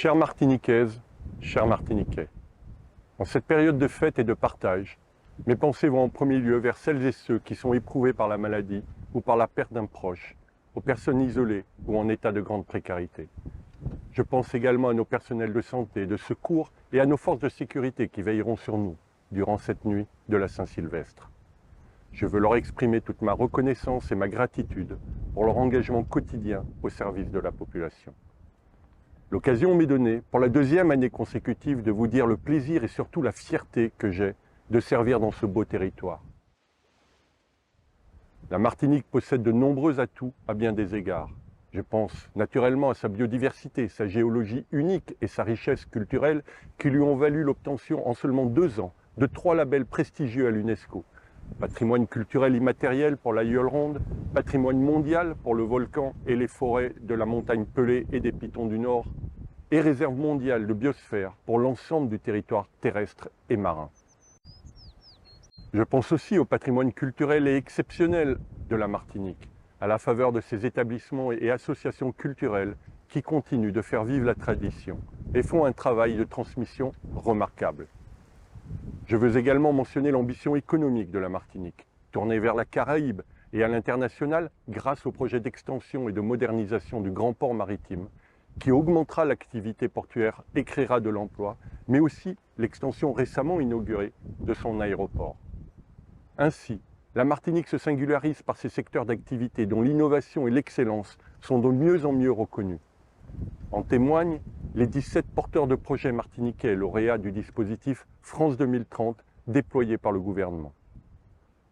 Chères Martiniquaises, chers Martiniquais, en cette période de fête et de partage, mes pensées vont en premier lieu vers celles et ceux qui sont éprouvés par la maladie ou par la perte d'un proche, aux personnes isolées ou en état de grande précarité. Je pense également à nos personnels de santé, de secours et à nos forces de sécurité qui veilleront sur nous durant cette nuit de la Saint-Sylvestre. Je veux leur exprimer toute ma reconnaissance et ma gratitude pour leur engagement quotidien au service de la population. L'occasion m'est donnée, pour la deuxième année consécutive, de vous dire le plaisir et surtout la fierté que j'ai de servir dans ce beau territoire. La Martinique possède de nombreux atouts à bien des égards. Je pense naturellement à sa biodiversité, sa géologie unique et sa richesse culturelle qui lui ont valu l'obtention en seulement 2 ans de 3 labels prestigieux à l'UNESCO. Patrimoine culturel immatériel pour la Yole-Ronde, patrimoine mondial pour le volcan et les forêts de la montagne Pelée et des Pitons du Nord, et réserve mondiale de biosphère pour l'ensemble du territoire terrestre et marin. Je pense aussi au patrimoine culturel et exceptionnel de la Martinique, à la faveur de ces établissements et associations culturelles qui continuent de faire vivre la tradition et font un travail de transmission remarquable. Je veux également mentionner l'ambition économique de la Martinique, tournée vers la Caraïbe et à l'international grâce au projet d'extension et de modernisation du grand port maritime, qui augmentera l'activité portuaire et créera de l'emploi, mais aussi l'extension récemment inaugurée de son aéroport. Ainsi, la Martinique se singularise par ses secteurs d'activité dont l'innovation et l'excellence sont de mieux en mieux reconnus. En témoignent les 17 porteurs de projets martiniquais lauréats du dispositif France 2030 déployé par le gouvernement.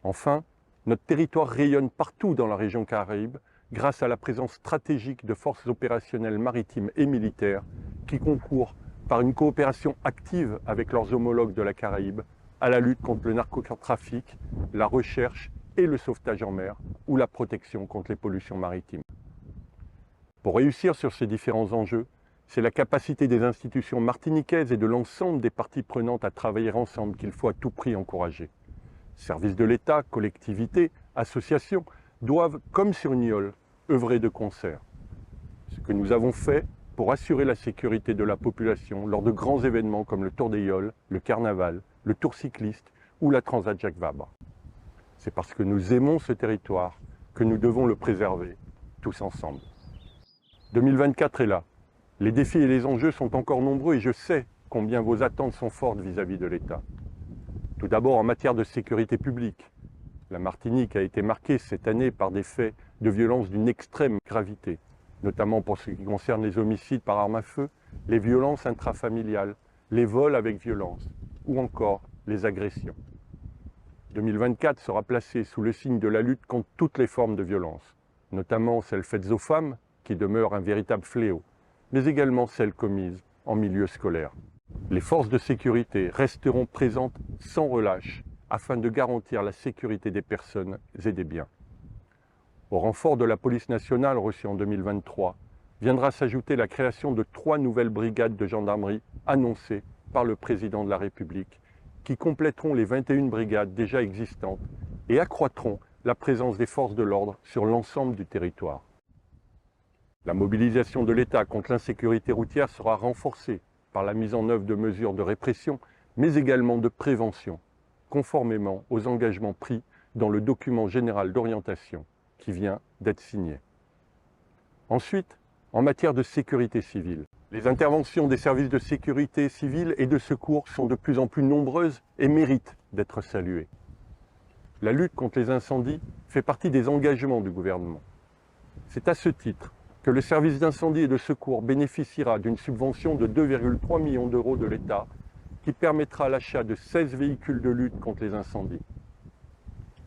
Enfin, notre territoire rayonne partout dans la région Caraïbe grâce à la présence stratégique de forces opérationnelles maritimes et militaires qui concourent par une coopération active avec leurs homologues de la Caraïbe à la lutte contre le narcotrafic, la recherche et le sauvetage en mer ou la protection contre les pollutions maritimes. Pour réussir sur ces différents enjeux, c'est la capacité des institutions martiniquaises et de l'ensemble des parties prenantes à travailler ensemble qu'il faut à tout prix encourager. Services de l'État, collectivités, associations doivent, comme sur Niol, œuvrer de concert. Ce que nous avons fait pour assurer la sécurité de la population lors de grands événements comme le Tour des Yoles, le Carnaval, le Tour cycliste ou la Transat Jacques Vabre. C'est parce que nous aimons ce territoire que nous devons le préserver, tous ensemble. 2024 est là. Les défis et les enjeux sont encore nombreux et je sais combien vos attentes sont fortes vis-à-vis de l'État. Tout d'abord en matière de sécurité publique. La Martinique a été marquée cette année par des faits de violence d'une extrême gravité, notamment pour ce qui concerne les homicides par arme à feu, les violences intrafamiliales, les vols avec violence ou encore les agressions. 2024 sera placé sous le signe de la lutte contre toutes les formes de violence, notamment celles faites aux femmes, qui demeurent un véritable fléau, mais également celles commises en milieu scolaire. Les forces de sécurité resteront présentes sans relâche afin de garantir la sécurité des personnes et des biens. Au renfort de la police nationale reçue en 2023, viendra s'ajouter la création de 3 nouvelles brigades de gendarmerie annoncées par le président de la République, qui compléteront les 21 brigades déjà existantes et accroîtront la présence des forces de l'ordre sur l'ensemble du territoire. La mobilisation de l'État contre l'insécurité routière sera renforcée par la mise en œuvre de mesures de répression, mais également de prévention, conformément aux engagements pris dans le document général d'orientation qui vient d'être signé. Ensuite, en matière de sécurité civile, les interventions des services de sécurité civile et de secours sont de plus en plus nombreuses et méritent d'être saluées. La lutte contre les incendies fait partie des engagements du gouvernement. C'est à ce titre que le service d'incendie et de secours bénéficiera d'une subvention de 2,3 millions d'euros de l'État qui permettra l'achat de 16 véhicules de lutte contre les incendies.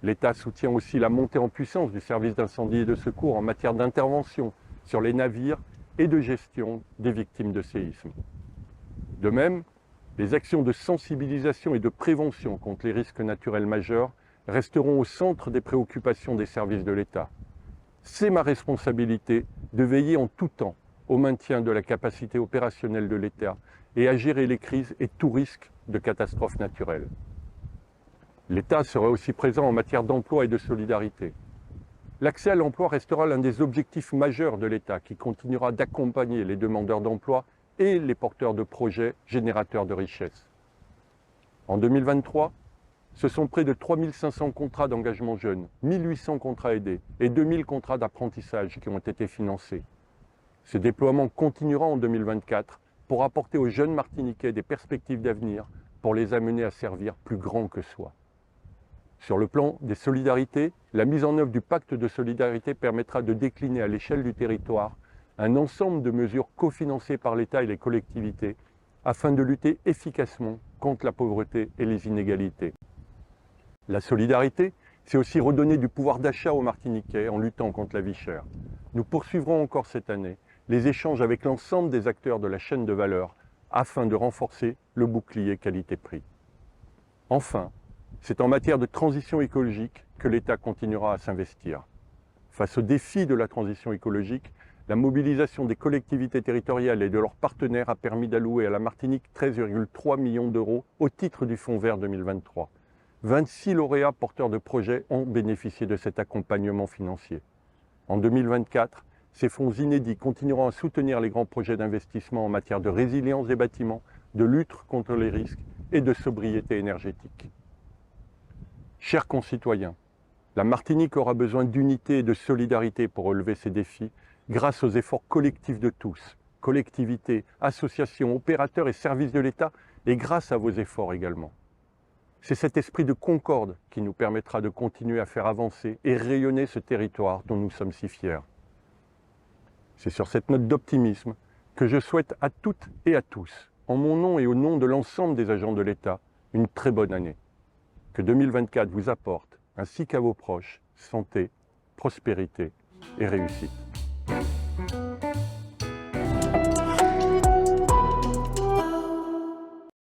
L'État soutient aussi la montée en puissance du service d'incendie et de secours en matière d'intervention sur les navires et de gestion des victimes de séismes. De même, les actions de sensibilisation et de prévention contre les risques naturels majeurs resteront au centre des préoccupations des services de l'État. C'est ma responsabilité de veiller en tout temps au maintien de la capacité opérationnelle de l'État et à gérer les crises et tout risque de catastrophes naturelles. L'État sera aussi présent en matière d'emploi et de solidarité. L'accès à l'emploi restera l'un des objectifs majeurs de l'État qui continuera d'accompagner les demandeurs d'emploi et les porteurs de projets générateurs de richesse. En 2023, ce sont près de 3500 contrats d'engagement jeunes, 1800 contrats aidés et 2000 contrats d'apprentissage qui ont été financés. Ce déploiement continuera en 2024 pour apporter aux jeunes Martiniquais des perspectives d'avenir, pour les amener à servir plus grand que soi. Sur le plan des solidarités, la mise en œuvre du pacte de solidarité permettra de décliner à l'échelle du territoire un ensemble de mesures cofinancées par l'État et les collectivités afin de lutter efficacement contre la pauvreté et les inégalités. La solidarité, c'est aussi redonner du pouvoir d'achat aux Martiniquais en luttant contre la vie chère. Nous poursuivrons encore cette année les échanges avec l'ensemble des acteurs de la chaîne de valeur afin de renforcer le bouclier qualité-prix. Enfin, c'est en matière de transition écologique que l'État continuera à s'investir. Face aux défis de la transition écologique, la mobilisation des collectivités territoriales et de leurs partenaires a permis d'allouer à la Martinique 13,3 millions d'euros au titre du Fonds vert 2023. 26 lauréats porteurs de projets ont bénéficié de cet accompagnement financier. En 2024, ces fonds inédits continueront à soutenir les grands projets d'investissement en matière de résilience des bâtiments, de lutte contre les risques et de sobriété énergétique. Chers concitoyens, la Martinique aura besoin d'unité et de solidarité pour relever ces défis grâce aux efforts collectifs de tous, collectivités, associations, opérateurs et services de l'État, et grâce à vos efforts également. C'est cet esprit de concorde qui nous permettra de continuer à faire avancer et rayonner ce territoire dont nous sommes si fiers. C'est sur cette note d'optimisme que je souhaite à toutes et à tous, en mon nom et au nom de l'ensemble des agents de l'État, une très bonne année. Que 2024 vous apporte, ainsi qu'à vos proches, santé, prospérité et réussite.